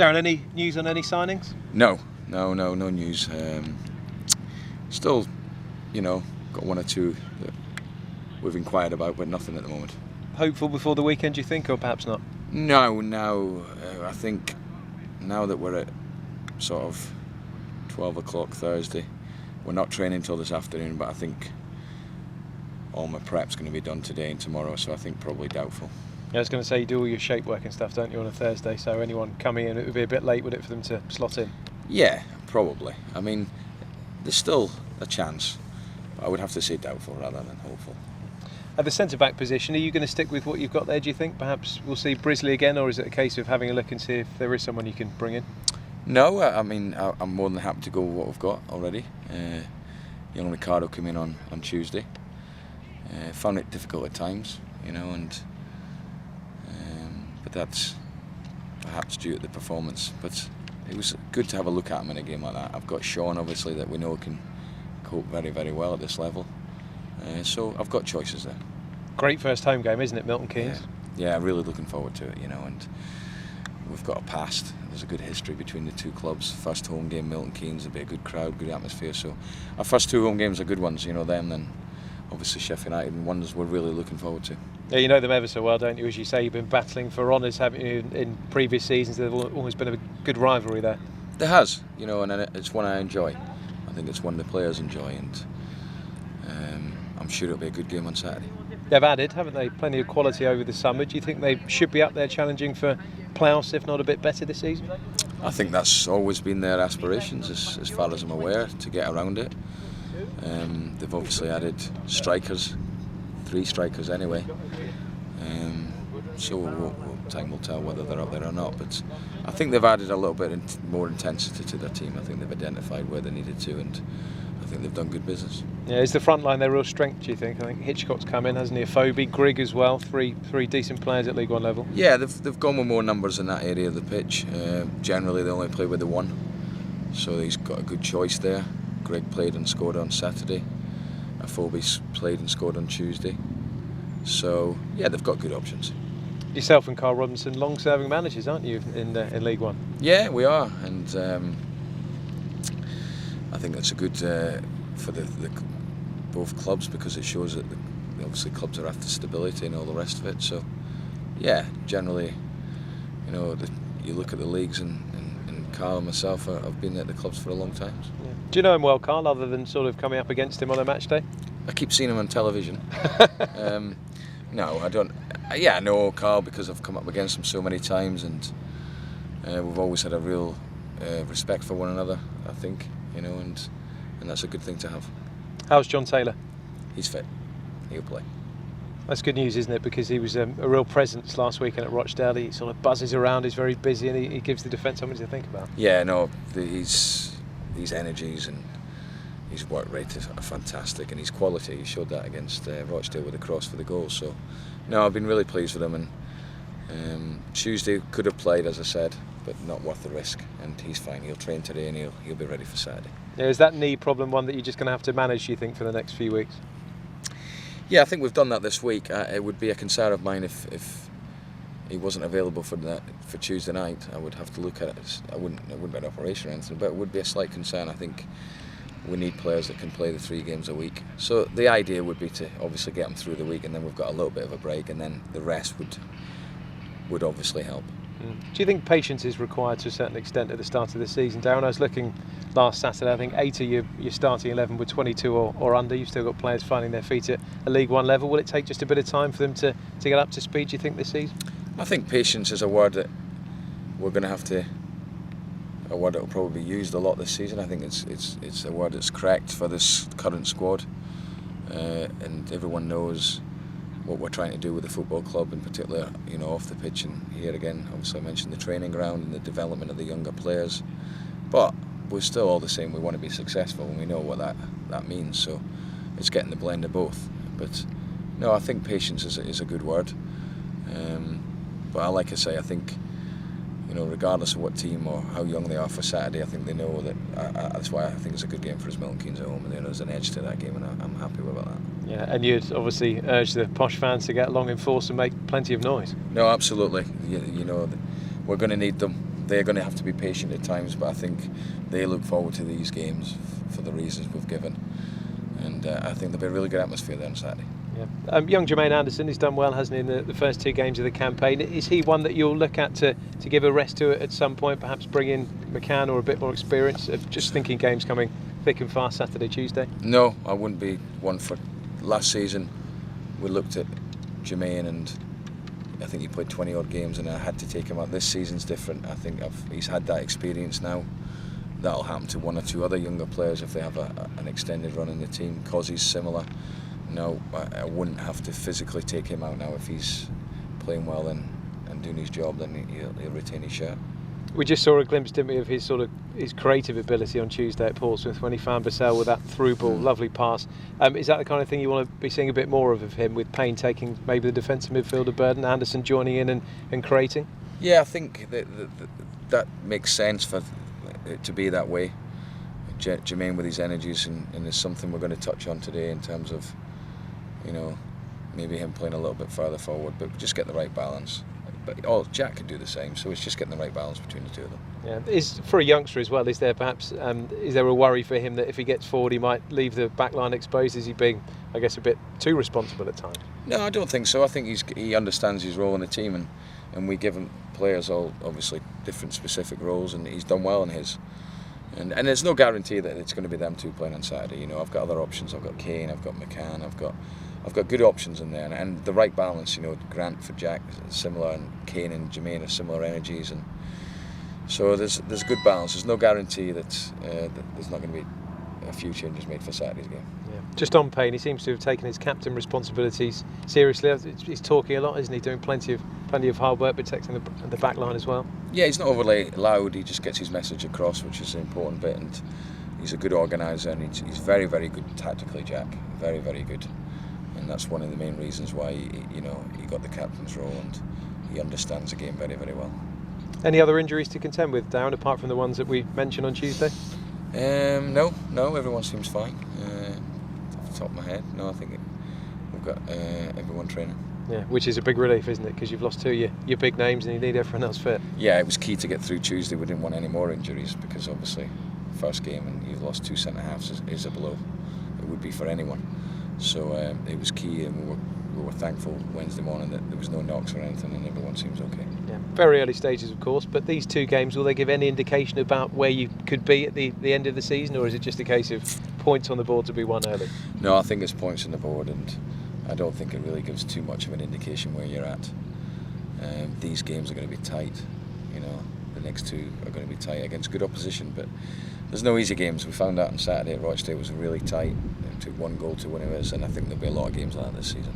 Darren, any news on any signings? No news. Still, got one or two that we've inquired about, but nothing at the moment. Hopeful before the weekend, do you think, or perhaps not? No. I think now that we're at sort of 12 o'clock Thursday, we're not training till this afternoon, but I think all my prep's going to be done today and tomorrow, so I think probably doubtful. Yeah, I was going to say, you do all your shape work and stuff, don't you, on a Thursday? So anyone coming in, it would be a bit late, would it, for them to slot in? Yeah, probably. I mean, there's still a chance, but I would have to say doubtful rather than hopeful. At the centre-back position, are you going to stick with what you've got there, do you think? Perhaps we'll see Brisley again, or is it a case of having a look and see if there is someone you can bring in? No, I mean, I'm more than happy to go with what we've got already. Young Ricardo came in on Tuesday. Found it difficult at times, but that's perhaps due to the performance. But it was good to have a look at him in a game like that. I've got Sean, obviously, that we know can cope very, very well at this level. So I've got choices there. Great first home game, isn't it, Milton Keynes? Yeah, really looking forward to it, and we've got a past. There's a good history between the two clubs. First home game, Milton Keynes, a bit of good crowd, good atmosphere. So our first two home games are good ones, them, then obviously Sheffield United, and ones we're really looking forward to. Yeah, you know them ever so well, don't you? As you say, you've been battling for honours, haven't you, in previous seasons? There's always been a good rivalry there. There has, and it's one I enjoy. I think it's one the players enjoy, and I'm sure it'll be a good game on Saturday. They've added, haven't they, plenty of quality over the summer. Do you think they should be up there challenging for playoffs, if not a bit better this season? I think that's always been their aspirations, as far as I'm aware, to get around it. They've obviously added strikers, 3 strikers anyway. So time will tell whether they're up there or not. But I think they've added a little bit more intensity to their team. I think they've identified where they needed to, and I think they've done good business. Yeah, is the front line their real strength, do you think? I think Hitchcock's come in, hasn't he? Phoebe, Grigg as well, three decent players at League One level. Yeah, they've gone with more numbers in that area of the pitch. Generally, they only play with the one, so he's got a good choice there. Grigg played and scored on Saturday. Phoebe's played and scored on Tuesday. So yeah, they've got good options. Yourself and Carl Robinson, long-serving managers, aren't you, in League One? Yeah, we are, and I think that's a good for the both clubs, because it shows that obviously clubs are after stability and all the rest of it. So yeah, generally, you look at the leagues, and Carl and myself have been at the clubs for a long time. Yeah. Do you know him well, Carl, other than sort of coming up against him on a match day? I keep seeing him on television. No, I don't. Yeah, I know Carl because I've come up against him so many times, and we've always had a real respect for one another, I think, and that's a good thing to have. How's John Taylor? He's fit. He'll play. That's good news, isn't it? Because he was a real presence last weekend at Rochdale. He sort of buzzes around, he's very busy, and he gives the defence something to think about. Yeah, no, his energies and his work rate are fantastic, and his quality, he showed that against Rochdale with a cross for the goal. So, no, I've been really pleased with him, and Tuesday could have played, as I said, but not worth the risk, and he's fine. He'll train today, and he'll be ready for Saturday. Yeah, is that knee problem one that you're just going to have to manage, do you think, for the next few weeks? Yeah, I think we've done that this week. It would be a concern of mine if he wasn't available for Tuesday night. I would have to look at it. It wouldn't be an operation or anything, but it would be a slight concern. I think we need players that can play the 3 games a week. So the idea would be to obviously get them through the week, and then we've got a little bit of a break, and then the rest would obviously help. Do you think patience is required to a certain extent at the start of the season, Darren? I was looking last Saturday, I think 8 of your starting 11 were 22 or under. You've still got players finding their feet at a League One level. Will it take just a bit of time for them to get up to speed, do you think, this season? I think patience is a word that we're going to have to, a word that will probably be used a lot this season. I think it's a word that's correct for this current squad, and everyone knows what we're trying to do with the football club, in particular, off the pitch. And here again, obviously I mentioned the training ground and the development of the younger players, but we're still all the same. We want to be successful, and we know what that means. So it's getting the blend of both. But no, I think patience is a good word. But like I say, I think regardless of what team or how young they are for Saturday, I think they know that. That's why I think it's a good game for us, Milton Keynes at home, and there's an edge to that game, and I'm happy with that. Yeah, and you'd obviously urge the posh fans to get along in force and make plenty of noise. No, absolutely. We're going to need them. they're going to have to be patient at times, but I think they look forward to these games for the reasons we've given, and I think there'll be a really good atmosphere there on Saturday. Yeah. Young Jermaine Anderson, he's done well, hasn't he, in the first 2 games of the campaign. Is he one that you'll look at to give a rest to at some point, perhaps bring in McCann or a bit more experience? Just thinking games coming thick and fast Saturday, Tuesday. No, I wouldn't be one for. Last season we looked at Jermaine, and I think he played 20 odd games and I had to take him out. This season's different. I think he's had that experience now. That'll happen to 1 or 2 other younger players if they have an extended run in the team. Cosey's similar. No, I wouldn't have to physically take him out now. If he's playing well and doing his job, then he'll retain his shirt. We just saw a glimpse, didn't we, of his creative ability on Tuesday at Portsmouth when he found Bassell with that through ball, lovely pass. Is that the kind of thing you want to be seeing a bit more of him, with Payne taking maybe the defensive midfielder burden, Anderson joining in and creating? Yeah, I think that makes sense for it to be that way. Jermaine with his energies, and there's something we're going to touch on today in terms of, maybe him playing a little bit further forward, but just get the right balance. But Jack could do the same, so it's just getting the right balance between the two of them. Yeah, for a youngster as well, is there a worry for him that if he gets forward he might leave the back line exposed? Is he being, I guess, a bit too responsible at times? No, I don't think so. I think he understands his role in the team, and we give him players all obviously different specific roles, and he's done well in his. And there's no guarantee that it's going to be them 2 playing on Saturday. I've got other options. I've got Kane, I've got McCann, I've got good options in there, and the right balance. Grant for Jack is similar, and Kane and Jermaine are similar energies, and so there's a good balance. There's no guarantee that there's not going to be a few changes made for Saturday's game. Yeah. Just on Payne, he seems to have taken his captain responsibilities seriously. He's talking a lot, isn't he? Doing plenty of hard work, protecting the back line as well. Yeah, he's not overly loud. He just gets his message across, which is an important bit, and he's a good organiser, and he's very, very good tactically, Jack. Very, very good. And that's one of the main reasons why he got the captain's role, and he understands the game very, very well. Any other injuries to contend with, Darren, apart from the ones that we mentioned on Tuesday? No, everyone seems fine. Off the top of my head, no, I think we've got everyone training. Yeah, which is a big relief, isn't it? Because you've lost 2 of your big names and you need everyone else fit. Yeah, it was key to get through Tuesday. We didn't want any more injuries because obviously first game and you've lost 2 centre-halves is a blow. It would be for anyone. So it was key, and we were thankful Wednesday morning that there was no knocks or anything, and everyone seems okay. Yeah, very early stages, of course, but these 2 games, will they give any indication about where you could be at the end of the season, or is it just a case of points on the board to be won early? No, I think it's points on the board, and I don't think it really gives too much of an indication where you're at. These games are going to be tight. The next 2 are going to be tight against good opposition, but there's no easy games. We found out on Saturday at Rochdale it was really tight. It took 1 goal to win it, and I think there'll be a lot of games like that this season.